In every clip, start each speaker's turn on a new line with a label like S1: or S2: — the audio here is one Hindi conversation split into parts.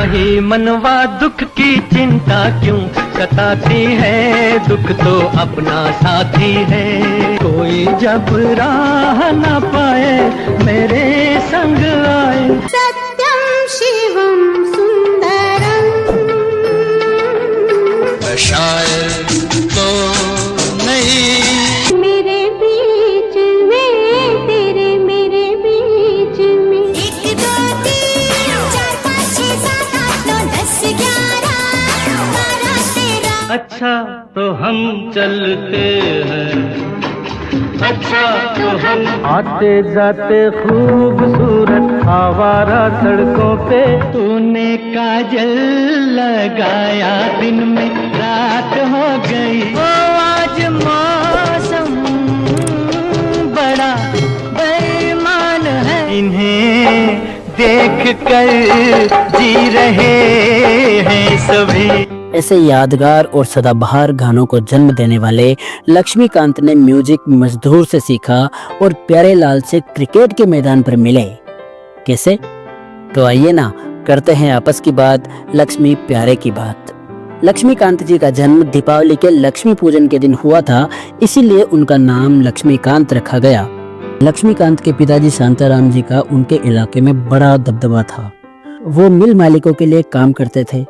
S1: ही मनवा दुख की चिंता क्यों सताती है, दुख तो अपना साथी है। कोई जब राह न पाए मेरे संग आए।
S2: सत्यम शिवम सुंदरम।
S1: शायर तो नहीं
S2: मेरे बीच में तेरे मेरे बीच में। 1 2 3 4 5 6 7 8 9 10 11 12 13।
S1: अच्छा तो हम चलते हैं, अच्छा तो हम आते जाते खूबसूरत आवारा सड़कों पे। तूने काजल लगाया दिन में रात हो गई। ओ आज मौसम बड़ा बेईमान है, इन्हें देख कर जी रहे हैं सभी।
S3: ऐसे यादगार और सदाबहार गानों को जन्म देने वाले लक्ष्मीकांत ने म्यूजिक मजदूर से सीखा और प्यारेलाल से क्रिकेट के मैदान पर मिले। कैसे? तो आइए ना करते हैं आपस की बात, लक्ष्मी प्यारे की बात। लक्ष्मीकांत जी का जन्म दीपावली के लक्ष्मी पूजन के दिन हुआ था, इसीलिए उनका नाम लक्ष्मीकांत रखा गया। लक्ष्मीकांत के पिताजी शांताराम जी का उनके इलाके में बड़ा दबदबा था। वो मिल मालिकों के लिए काम करते थे।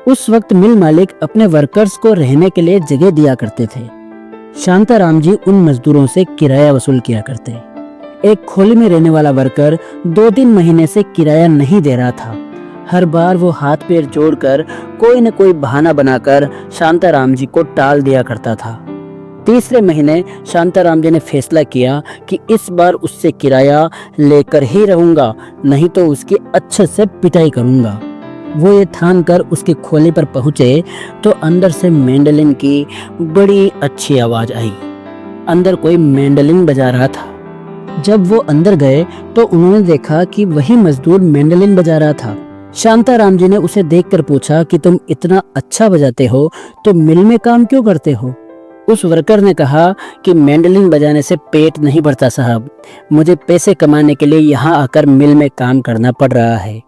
S3: उस वक्त मिल मालिक अपने वर्कर्स को रहने के लिए जगह दिया करते थे। शांताराम जी उन मजदूरों से किराया वसूल किया करते। एक खोली में रहने वाला वर्कर 2-3 महीने से किराया नहीं दे रहा था। हर बार वो हाथ पैर जोड़कर कोई न कोई बहाना बनाकर शांताराम जी को टाल दिया करता था। तीसरे महीने शांताराम जी ने फैसला किया कि इस बार उससे किराया लेकर ही रहूंगा, नहीं तो उसकी अच्छे से पिटाई करूंगा। वो ये ठान कर उसके खोले पर पहुंचे तो अंदर से मैंडोलिन की बड़ी अच्छी आवाज आई। अंदर कोई मैंडोलिन बजा रहा था। जब वो अंदर गए तो उन्होंने देखा कि वही मजदूर मैंडोलिन बजा रहा था। शांताराम जी ने उसे देखकर पूछा कि तुम इतना अच्छा बजाते हो तो मिल में काम क्यों करते हो? उस वर्कर ने कहा कि मैंडोलिन बजाने से पेट नहीं भरता साहब, मुझे पैसे कमाने के लिए यहाँ आकर मिल में काम करना पड़ रहा है।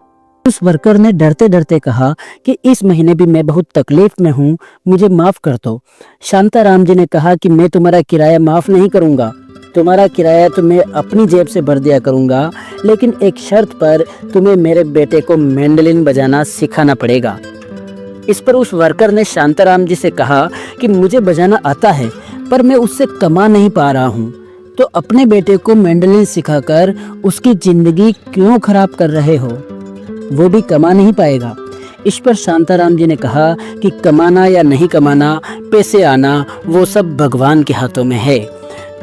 S3: उस वर्कर ने डरते डरते कहा कि इस महीने भी मैं बहुत तकलीफ में हूँ, मुझे माफ कर दो। शांताराम जी ने कहा कि मैं तुम्हारा किराया माफ नहीं करूँगा, तुम्हारा किराया तो मैं अपनी जेब से भर दिया करूँगा, लेकिन एक शर्त पर तुम्हें मेरे बेटे को मैंडोलिन बजाना सिखाना पड़ेगा। इस पर उस वर्कर ने शांताराम जी से कहा कि मुझे बजाना आता है पर मैं उससे कमा नहीं पा रहा हूँ, तो अपने बेटे को मैंडोलिन सिखाकर उसकी जिंदगी क्यों खराब कर रहे हो? वो भी कमा नहीं पाएगा। इस पर शांताराम जी ने कहा कि कमाना या नहीं कमाना, पैसे आना वो सब भगवान के हाथों में है।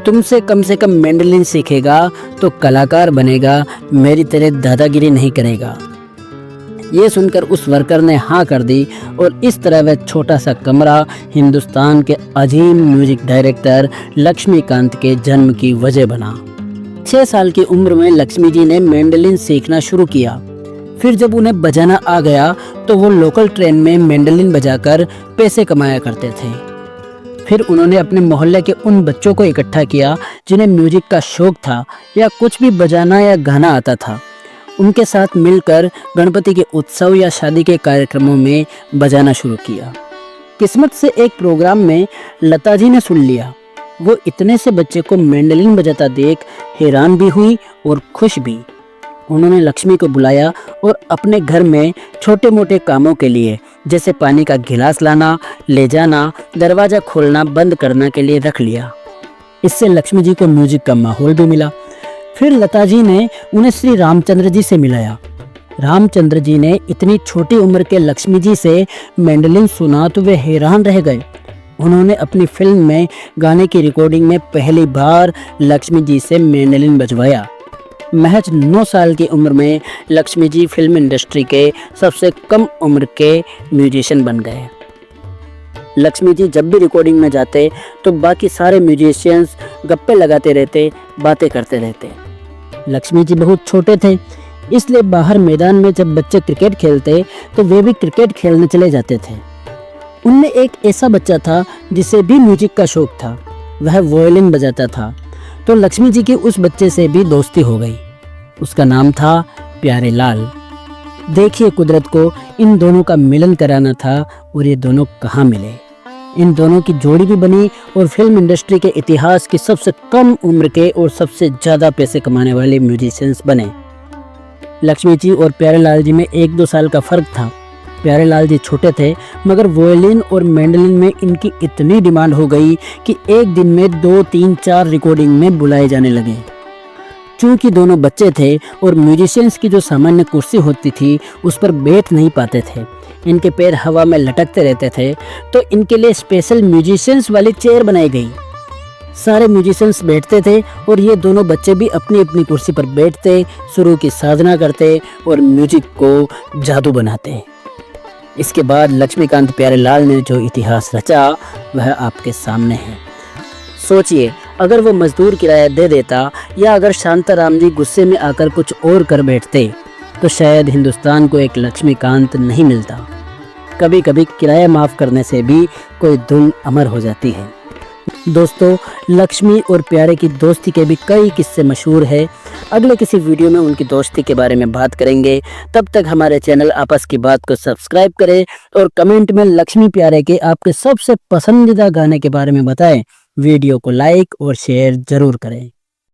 S3: तुमसे कम से कम मैंडोलिन सीखेगा तो कलाकार बनेगा, मेरी तरह दादागिरी नहीं करेगा। ये सुनकर उस वर्कर ने हाँ कर दी और इस तरह वह छोटा सा कमरा हिंदुस्तान के अजीम म्यूजिक डायरेक्टर लक्ष्मीकांत के जन्म की वजह बना। 6 साल की उम्र में लक्ष्मी जी ने मैंडोलिन सीखना शुरू किया। फिर जब उन्हें बजाना आ गया तो वो लोकल ट्रेन में मैंडोलिन बजाकर पैसे कमाया करते थे। फिर उन्होंने अपने मोहल्ले के उन बच्चों को इकट्ठा किया जिन्हें म्यूजिक का शौक था या कुछ भी बजाना या गाना आता था। उनके साथ मिलकर गणपति के उत्सव या शादी के कार्यक्रमों में बजाना शुरू किया। किस्मत से एक प्रोग्राम में लता जी ने सुन लिया। वो इतने से बच्चे को मैंडोलिन बजाता देख हैरान भी हुई और खुश भी। उन्होंने लक्ष्मी को बुलाया और अपने घर में छोटे मोटे कामों के लिए जैसे पानी का गिलास लाना, ले जाना, दरवाजा खोलना बंद करना के लिए रख लिया। इससे लक्ष्मी जी को म्यूजिक का माहौल भी मिला। फिर लता जी ने उन्हें श्री रामचंद्र जी से मिलाया। रामचंद्र जी ने इतनी छोटी उम्र के लक्ष्मी जी से मैंडोलिन सुना तो वे हैरान रह गए। उन्होंने अपनी फिल्म में गाने की रिकॉर्डिंग में पहली बार लक्ष्मी जी से मैंडोलिन बजवाया। महज 9 साल की उम्र में लक्ष्मी जी फिल्म इंडस्ट्री के सबसे कम उम्र के म्यूजिशियन बन गए। लक्ष्मी जी जब भी रिकॉर्डिंग में जाते तो बाकी सारे म्यूजिशियंस गप्पे लगाते रहते, बातें करते रहते। लक्ष्मी जी बहुत छोटे थे, इसलिए बाहर मैदान में जब बच्चे क्रिकेट खेलते तो वे भी क्रिकेट खेलने चले जाते थे। उनमें एक ऐसा बच्चा था जिसे भी म्यूजिक का शौक था, वह वायलिन बजाता था। तो लक्ष्मी जी की उस बच्चे से भी दोस्ती हो गई। उसका नाम था प्यारेलाल। देखिए कुदरत को इन दोनों का मिलन कराना था और ये दोनों कहाँ मिले। इन दोनों की जोड़ी भी बनी और फिल्म इंडस्ट्री के इतिहास के सबसे कम उम्र के और सबसे ज़्यादा पैसे कमाने वाले म्यूजिशियंस बने। लक्ष्मी जी और प्यारेलाल जी में 1-2 साल का फ़र्क था। प्यारेलाल जी छोटे थे मगर वोयलिन और मैंडोलिन में इनकी इतनी डिमांड हो गई कि एक दिन में 2, 3, 4 रिकॉर्डिंग में बुलाए जाने लगे। चूँकि दोनों बच्चे थे और म्यूजिशियंस की जो सामान्य कुर्सी होती थी उस पर बैठ नहीं पाते थे, इनके पैर हवा में लटकते रहते थे, तो इनके लिए स्पेशल म्यूजिशियंस वाली चेयर बनाई गई। सारे म्यूजिशियंस बैठते थे और ये दोनों बच्चे भी अपनी अपनी कुर्सी पर बैठते, सुरों की साधना करते और म्यूजिक को जादू बनाते। इसके बाद लक्ष्मीकांत प्यारेलाल ने जो इतिहास रचा वह आपके सामने है। सोचिए, अगर वो मजदूर किराया दे देता या अगर शांताराम जी गुस्से में आकर कुछ और कर बैठते तो शायद हिंदुस्तान को एक लक्ष्मीकांत नहीं मिलता। कभी कभी किराया माफ़ करने से भी कोई धुन अमर हो जाती है। दोस्तों, लक्ष्मी और प्यारे की दोस्ती के भी कई किस्से मशहूर है। अगले किसी वीडियो में उनकी दोस्ती के बारे में बात करेंगे। तब तक हमारे चैनल आपस की बात को सब्सक्राइब करें और कमेंट में लक्ष्मी प्यारे के आपके सबसे पसंदीदा गाने के बारे में बताएं। वीडियो को लाइक और शेयर जरूर करें।